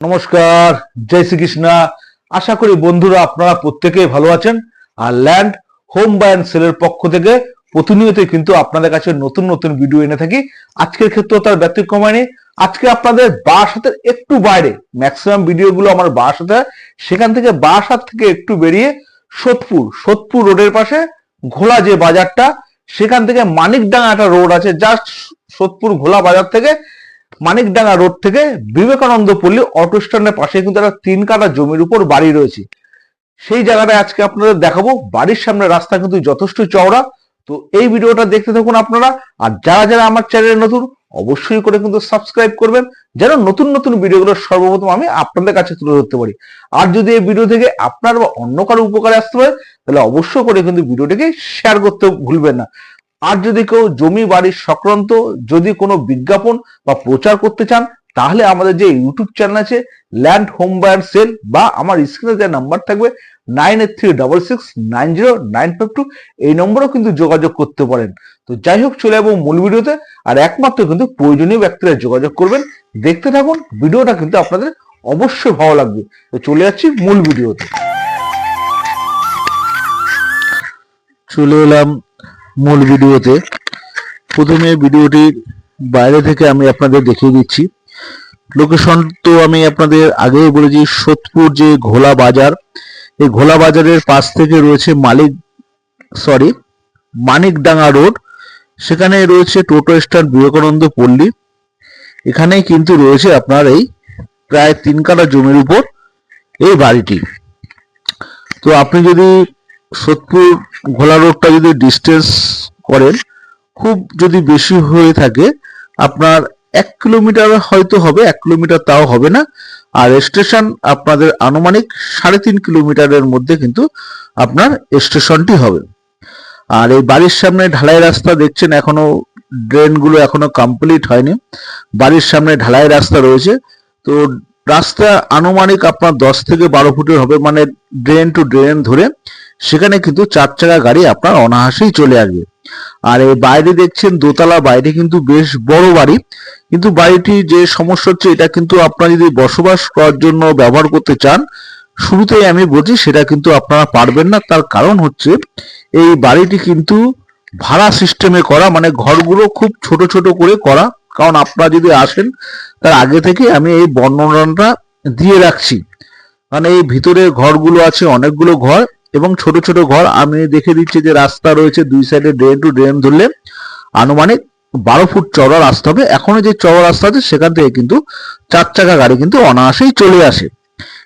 নমস্কার, জয় শ্রীকৃষ্ণা। আশা করি বন্ধুরা আপনারা প্রত্যেকেই ভালো আছেন। আর ল্যান্ড হোম বাই অ্যান্ড সেলের পক্ষ থেকে প্রতিনিয়ত কিন্তু আপনাদের কাছে নতুন নতুন ভিডিও এনে থাকি। আজকের ক্ষেত্রেও তার ব্যতিক্রম হয়নি। আজকে আপনাদের বারাসাতের একটু বাইরে, ম্যাক্সিমাম ভিডিওগুলো আমার বারাসাতে, সেখান থেকে বারাসাত থেকে একটু বেরিয়ে সোদপুর রোডের পাশে ঘোলা যে বাজারটা, সেখান থেকে মানিকডাঙ্গা একটা রোড আছে, জাস্ট সোদপুর ঘোলা বাজার থেকে মানিকডাঙ্গা রোড থেকে বিবেকানন্দ পল্লী অটো স্ট্যান্ডের পাশে কিন্তু একটা 3 কাঠা জমির উপর বাড়ি রয়েছে। সেই জায়গাটায় আজকে আপনাদের দেখাবো। বাড়ির সামনে রাস্তা কিন্তু যথেষ্ট চওড়া। তো এই ভিডিওটা দেখতে থাকুন আপনারা। আর যারা যারা আমার চ্যানেলে নতুন, অবশ্যই করে কিন্তু সাবস্ক্রাইব করবেন, যেন নতুন নতুন ভিডিওগুলো সর্বপ্রথম আমি আপনাদের কাছে তুলে ধরতে পারি। আর যদি এই ভিডিও থেকে আপনার বা অন্য কারো উপকারে আসতে পারে, তাহলে অবশ্যই করে কিন্তু ভিডিওটিকে শেয়ার করতে ভুলবেন না। আর যদি কেউ জমি বাড়ির সংক্রান্ত যদি কোনো বিজ্ঞাপন বা প্রচার করতে চান, তাহলে আমাদের যে ইউটিউব চ্যানেল আছে land home buy and sell, বা আমার স্ক্রিনে যে নাম্বার থাকবে 9836690952, এই নম্বরেও কিন্তু যোগাযোগ করতে পারেন। তো যাই হোক, চলে যাবো মূল ভিডিওতে। আর একমাত্র কিন্তু প্রয়োজনীয় ব্যক্তিরা যোগাযোগ করবেন। দেখতে থাকুন, ভিডিওটা কিন্তু আপনাদের অবশ্যই ভালো লাগবে। তো চলে যাচ্ছি মূল ভিডিওতে। চলে এলাম মূল ভিডিওতে। প্রথমে ভিডিওটির বাইরে থেকে আমি আপনাদের দেখিয়ে দিচ্ছি লোকেশন। তো আমি আপনাদের আগেই বলেছি, সোদপুর যে ঘোলা বাজার, এই ঘোলা বাজারের পাশ থেকে রয়েছে মানিকডাঙ্গা রোড। সেখানে রয়েছে টোটো স্ট্যান্ড বিবেকানন্দ পল্লী। এখানেই কিন্তু রয়েছে আপনার এই প্রায় 3 কাঠা জমির উপর এই বাড়িটি। তো আপনি যদি সোদপুর ঘোলা রোডটা যদি ডিস্টেন্স করেন, খুব যদি বেশি হয়ে থাকে, আপনার 1 কিলোমিটার হয়তো হবে, 1 কিলোমিটার তাও হবে না। আর স্টেশন আপনাদের আনুমানিক 3.5 কিলোমিটারের মধ্যে কিন্তু আপনার স্টেশনটি হবে। আর এই বাড়ির সামনে ঢালাই রাস্তা দেখছেন, এখনো ড্রেনগুলো এখনো কমপ্লিট হয়নি। বাড়ির সামনে ঢালাই রাস্তা রয়েছে। তো রাস্তা আনুমানিক আপনার 10 থেকে 12 ফুটের হবে, মানে ড্রেন টু ড্রেন ধরে সেখানে কিন্তু 4 চাকা গাড়ি আপনার অনায়াসেই চলে আসবে। আর এই বাইরে দেখছেন দোতলা বাড়িটি কিন্তু বেশ বড় বাড়ি। কিন্তু বাড়িটি যে সমস্যা হচ্ছে, এটা কিন্তু আপনারা যদি বসবাস করার জন্য ব্যবহার করতে চান, শুরুতেই আমি বলছি সেটা কিন্তু আপনারা পারবেন না। তার কারণ হচ্ছে, এই বাড়িটি কিন্তু ভাড়া সিস্টেমে করা, মানে ঘরগুলো খুব ছোট ছোট করে করা। কারণ আপনারা যদি আসেন, তার আগে থেকে আমি এই বর্ণনাটা দিয়ে রাখছি। মানে এই ভিতরে ঘরগুলো আছে অনেকগুলো ঘর, এবং ছোট ছোট ঘর। আমি দেখে দিচ্ছি যে রাস্তা রয়েছে দুই সাইডে, ড্রেন টু ড্রেন ধরলে আনুমানিক 12 ফুট চওড়া রাস্তা হবে। এখনো যে চওড়া রাস্তা আছে, সেখান থেকে কিন্তু 4 চাকা গাড়ি কিন্তু অনায়াসেই চলে আসে।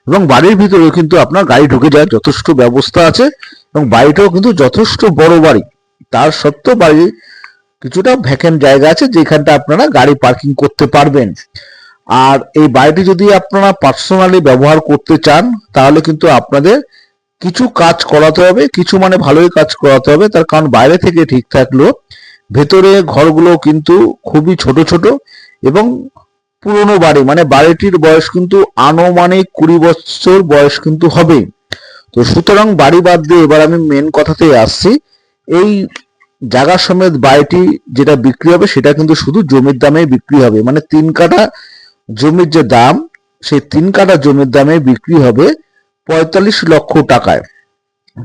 এবং বাড়ির ভিতরেও কিন্তু আপনার গাড়ি ঢুকে যায়, যথেষ্ট ব্যবস্থা আছে। এবং বাড়িটাও কিন্তু যথেষ্ট বড় বাড়ি। তার সত্ত্বেও বাড়ি কিছুটা ভ্যাকেন্ট জায়গা আছে, যেখানটা আপনারা গাড়ি পার্কিং করতে পারবেন। আর এই বাড়িটি যদি আপনারা পার্সোনালি ব্যবহার করতে চান, তাহলে কিন্তু আপনাদের কিছু কাজ করাতে হবে, কিছু মানে ভালোই কাজ করাতে হবে। তার কারণ বাইরে থেকে ঠিক থাকলেও ভেতরে ঘরগুলো কিন্তু খুবই ছোট ছোট এবং পুরনো বাড়ি, মানে বাড়িটির বয়স কিন্তু আনুমানিক 20 বছর বয়স কিন্তু হবে। তো সুতরাং বাড়ি বাদ দিয়ে এবার আমি মেন কথাতে আসছি। এই জায়গা সমেত বাড়িটি যেটা বিক্রি হবে, সেটা কিন্তু শুধু জমির দামে বিক্রি হবে। মানে 3 কাঠা জমির যে দাম, সেই 3 কাঠা জমির দামে বিক্রি হবে 45 লক্ষ টাকায়।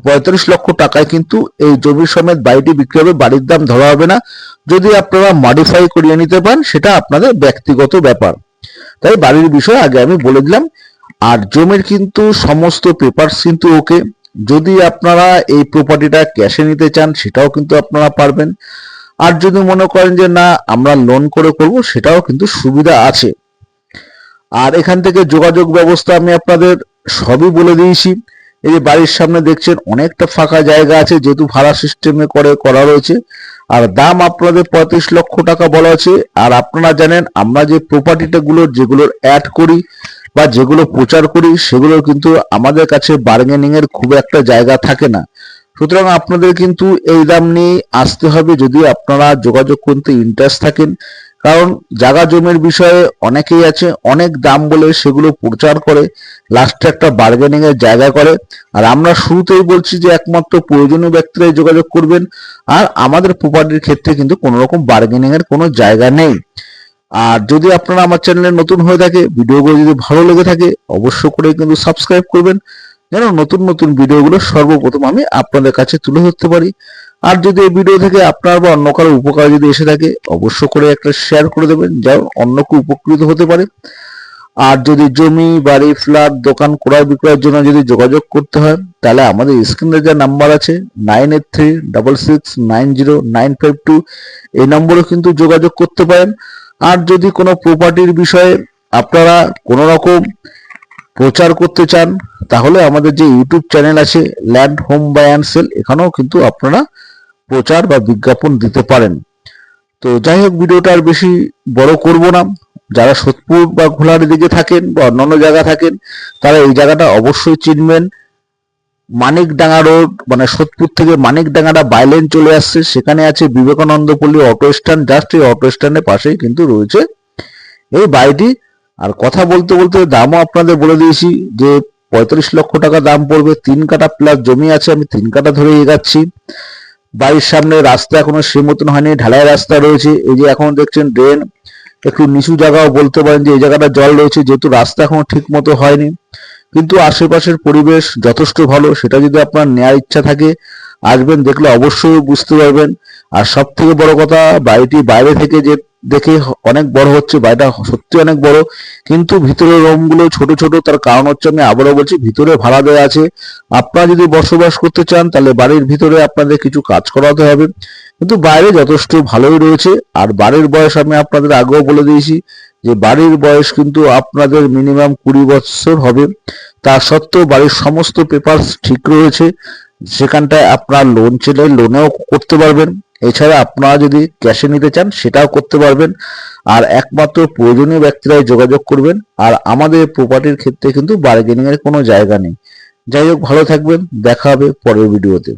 45 লক্ষ টাকায় কিন্তু এই জমি সমেত বাড়িটি বিক্রি হবে। বাড়ির দাম ধরা হবে না। যদি আপনারা মডিফাই করিয়ে নিতে পারেন, সেটা আপনাদের ব্যক্তিগত ব্যাপার। তাই বাড়ির বিষয়ে আগে আমি বলে দিলাম। আর জমির কিন্তু সমস্ত পেপারস কিন্তু ওকে। যদি আপনারা এই প্রপার্টিটা ক্যাশে নিতে চান, সেটাও কিন্তু আপনারা পারবেন। আর যদি মনে করেন যে না, আমরা লোন করে করব, সেটাও কিন্তু সুবিধা আছে। আর এখান থেকে যোগাযোগ ব্যবস্থা আমি আপনাদের সবই বলে দিয়েছি। এই যে বাড়ির সামনে দেখছেন অনেকটা ফাঁকা জায়গা আছে, যেহেতু ভাড়া সিস্টেমে করা রয়েছে। আর দাম আপনাদের 35 লক্ষ টাকা বলা আছে। আর আপনারা জানেন, আমরা যে প্রপার্টিটা যেগুলোর অ্যাড করি বা যেগুলো প্রচার করি, সেগুলো কিন্তু আমাদের কাছে বার্গেনিং এর খুব একটা জায়গা থাকে না। সুতরাং আপনাদের কিন্তু এই দাম নিয়ে আসতে হবে যদি আপনারা যোগাযোগ করতে ইন্টারেস্ট থাকেন। কারণ জায়গা জমির বিষয়ে অনেকেই আছে, অনেক দাম বলে সেগুলো প্রচার করে, লাস্টে একটা বার্গেনিং এর জায়গা করে। আর আমরা শুরুতেই বলছি যে একমাত্র প্রয়োজনীয় ব্যক্তিরাই যোগাযোগ করবেন। আর আমাদের প্রপার্টির ক্ষেত্রে কিন্তু কোনো রকম বার্গেনিং এর কোনো জায়গা নেই। আর যদি আপনারা আমার চ্যানেলে নতুন হয়ে থাকে, ভিডিওগুলো যদি ভালো লেগে থাকে, অবশ্য করে কিন্তু সাবস্ক্রাইব করবেন, যেন নতুন নতুন ভিডিওগুলো সর্বপ্রথম আমি আপনাদের কাছে তুলে ধরতে পারি। আর যদি এই ভিডিও থেকে আপনার বা অন্য কারো উপকার যদি এসে থাকে, অবশ্য করে একটা শেয়ার করে দেবেন, যেন অন্য কেউ উপকৃত হতে পারে। আর যদি জমি, বাড়ি, ফ্ল্যাট, দোকান ক্রয় বিক্রয়ের জন্য যদি যোগাযোগ করতে হয়, তাহলে আমাদের স্ক্রিনে যে নাম্বার আছে 9836690952, এই নম্বরে কিন্তু যোগাযোগ করতে পারেন। আর যদি কোনো প্রপার্টির বিষয়ে আপনারা কোনো রকম প্রচার করতে চান, তাহলে আমাদের যে ইউটিউব চ্যানেল আছে land home buy and sell, এখানেও কিন্তু আপনারা প্রচার বা বিজ্ঞাপন দিতে পারেন। তো যাই হোক, ভিডিওটা আর বেশি বড় করব না। যারা সোদপুর বা ঘোলার দিকে থাকেন বা অন্যান্য জায়গা থাকেন, তারা এই জায়গাটা অবশ্যই চিনবেন। মানিকডাঙ্গা রোড, মানে সোদপুর থেকে মানিকডাঙ্গাটা বাইলেন চলে আসছে, সেখানে আছে বিবেকানন্দ পল্লী অটো স্ট্যান্ড। জাস্ট এই অটো স্ট্যান্ডের পাশেই কিন্তু রয়েছে এই বাড়িটি। আর কথা বলতে বলতে দামও আপনাদের বলে দিয়েছি যে 45 লক্ষ টাকা দাম পড়বে। 3 কাঠা প্লাস জমি আছে, আমি 3 কাঠা ধরে এগাচ্ছি। বাড়ির সামনে রাস্তা এখনো সে মতন হয়নি, ঢালাই রাস্তা রয়েছে। এই যে এখন দেখছেন ড্রেন, একটু নিচু জায়গাও বলতে পারেন যে এই জায়গাটা জল রয়েছে, যেহেতু রাস্তা এখনো ঠিক মতো হয়নি। কিন্তু আশেপাশের পরিবেশ যথেষ্ট ভালো। সেটা যদি আপনার নেওয়ার ইচ্ছা থাকে, আসবেন, দেখলে অবশ্যই বুঝতে পারবেন। আর সব থেকে বড় কথা, বাড়িটি বাইরে থেকে যে দেখে অনেক বড় হচ্ছে, বাড়িটা সত্যি অনেক বড়, কিন্তু ভিতরের রুমগুলো ছোট ছোট। তার কারণ হচ্ছে, আমি আবারও বলছি, ভিতরে ভাড়া দেওয়া আছে। আপনারা যদি বসবাস করতে চান, তাহলে বাড়ির ভিতরে আপনাদের কিছু কাজ করাতে হবে, কিন্তু বাইরে যথেষ্ট ভালোই রয়েছে। আর বাড়ির বয়স আমি আপনাদের আগেও বলে দিয়েছি যে বাড়ির বয়স কিন্তু আপনাদের মিনিমাম 20 বছর হবে। তা সত্ত্বেও বাড়ির সমস্ত পেপারস ঠিক রয়েছে। সেখানটায় আপনার লোন চাইলে লোনেও করতে পারবেন। এছাড়া আপনারা যদি ক্যাশে নিতে চান, সেটাও করতে পারবেন। আর একমাত্র প্রয়োজনীয় ব্যক্তিরাই যোগাযোগ করবেন। আর আমাদের প্রপার্টির ক্ষেত্রে কিন্তু বার্গেনিং এর কোনো জায়গা নেই। যাই হোক, ভালো থাকবেন, দেখা হবে পরের ভিডিওতে।